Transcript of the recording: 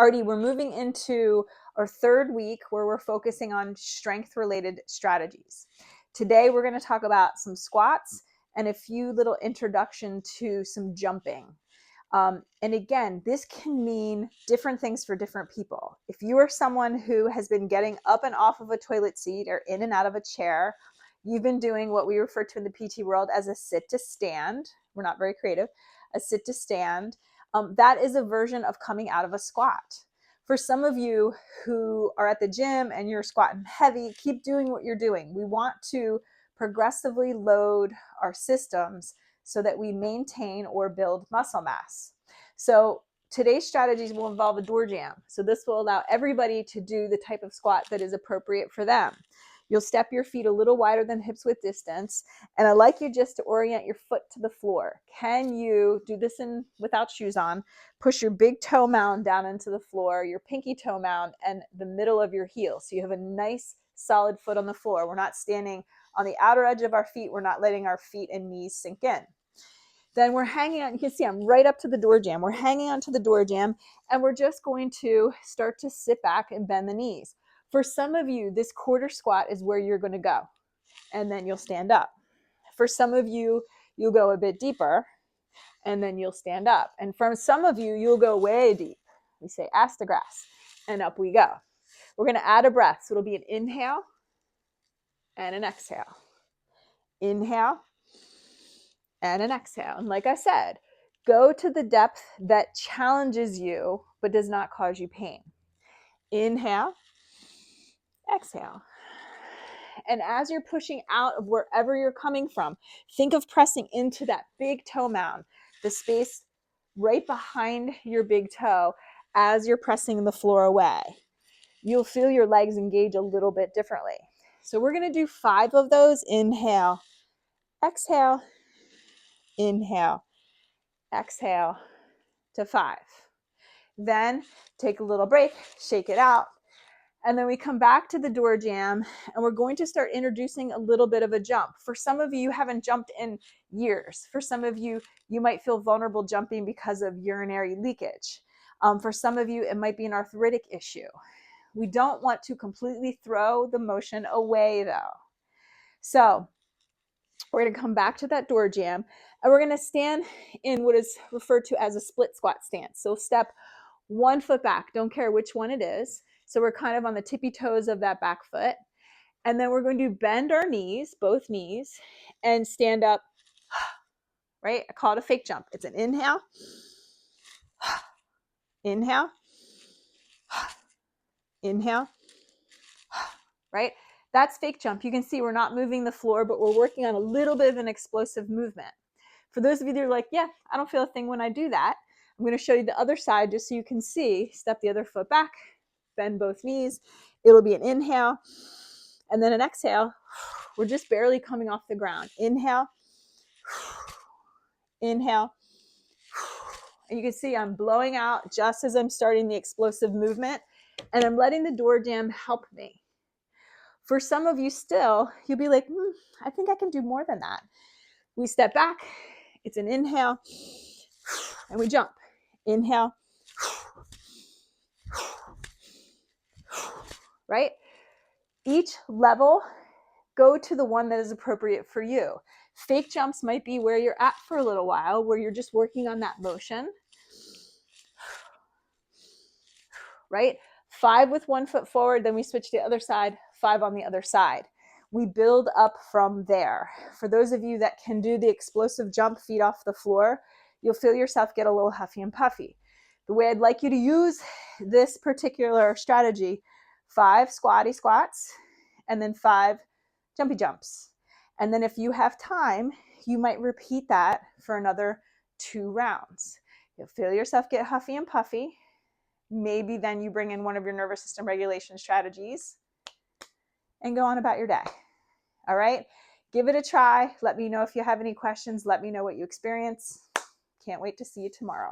Alrighty, we're moving into our third week where we're focusing on strength-related strategies. Today, we're going to talk about some squats and a few little introduction to some jumping. And again, this can mean different things for different people. If you are someone who has been getting up and off of a toilet seat or in and out of a chair, you've been doing what we refer to in the PT world as a sit to stand. We're not very creative. A sit to stand. That is a version of coming out of a squat. For some of you who are at the gym and you're squatting heavy, keep doing what you're doing. We want to progressively load our systems so that we maintain or build muscle mass. So today's strategies will involve a door jam. So this will allow everybody to do the type of squat that is appropriate for them. You'll step your feet a little wider than hips width distance. And I'd like you just to orient your foot to the floor. Can you do this without shoes on? Push your big toe mound down into the floor, your pinky toe mound, and the middle of your heel. So you have a nice solid foot on the floor. We're not standing on the outer edge of our feet. We're not letting our feet and knees sink in. Then we're hanging on, you can see I'm right up to the door jam. We're hanging onto the door jam and we're just going to start to sit back and bend the knees. For some of you, this quarter squat is where you're going to go, and then you'll stand up. For some of you, you'll go a bit deeper, and then you'll stand up. And for some of you, you'll go way deep. We say ass to grass, and up we go. We're going to add a breath. So it'll be an inhale and an exhale. Inhale and an exhale. And like I said, go to the depth that challenges you but does not cause you pain. Inhale. Exhale. And as you're pushing out of wherever you're coming from, think of pressing into that big toe mound, the space right behind your big toe as you're pressing the floor away. You'll feel your legs engage a little bit differently. So we're going to do 5 of those. Inhale, exhale, inhale, exhale to 5. Then take a little break, shake it out. And then we come back to the door jam and we're going to start introducing a little bit of a jump. For some of you haven't jumped in years. For some of you, you might feel vulnerable jumping because of urinary leakage. For some of you, it might be an arthritic issue. We don't want to completely throw the motion away though. So we're going to come back to that door jam and we're going to stand in what is referred to as a split squat stance. So step 1 foot back, don't care which one it is. So we're kind of on the tippy toes of that back foot. And then we're going to bend our knees, both knees, and stand up, right? I call it a fake jump. It's an inhale, inhale, inhale, right? That's fake jump. You can see we're not moving the floor, but we're working on a little bit of an explosive movement. For those of you that are like, yeah, I don't feel a thing when I do that, I'm going to show you the other side just so you can see. Step the other foot back, bend both knees. It'll be an inhale and then an exhale. We're just barely coming off the ground. Inhale, inhale. And you can see I'm blowing out just as I'm starting the explosive movement, and I'm letting the door jam help me. For some of you still, you'll be like, I think I can do more than that. We step back. It's an inhale and we jump. Inhale. Right? Each level, go to the one that is appropriate for you. Fake jumps might be where you're at for a little while, where you're just working on that motion. Right? 5 with 1 foot forward, then we switch to the other side, 5 on the other side. We build up from there. For those of you that can do the explosive jump, feet off the floor, you'll feel yourself get a little huffy and puffy. The way I'd like you to use this particular strategy, 5 squatty squats, and then 5 jumpy jumps. And then if you have time, you might repeat that for another 2 rounds. You'll feel yourself get huffy and puffy. Maybe then you bring in one of your nervous system regulation strategies and go on about your day. All right? Give it a try. Let me know if you have any questions. Let me know what you experience. Can't wait to see you tomorrow.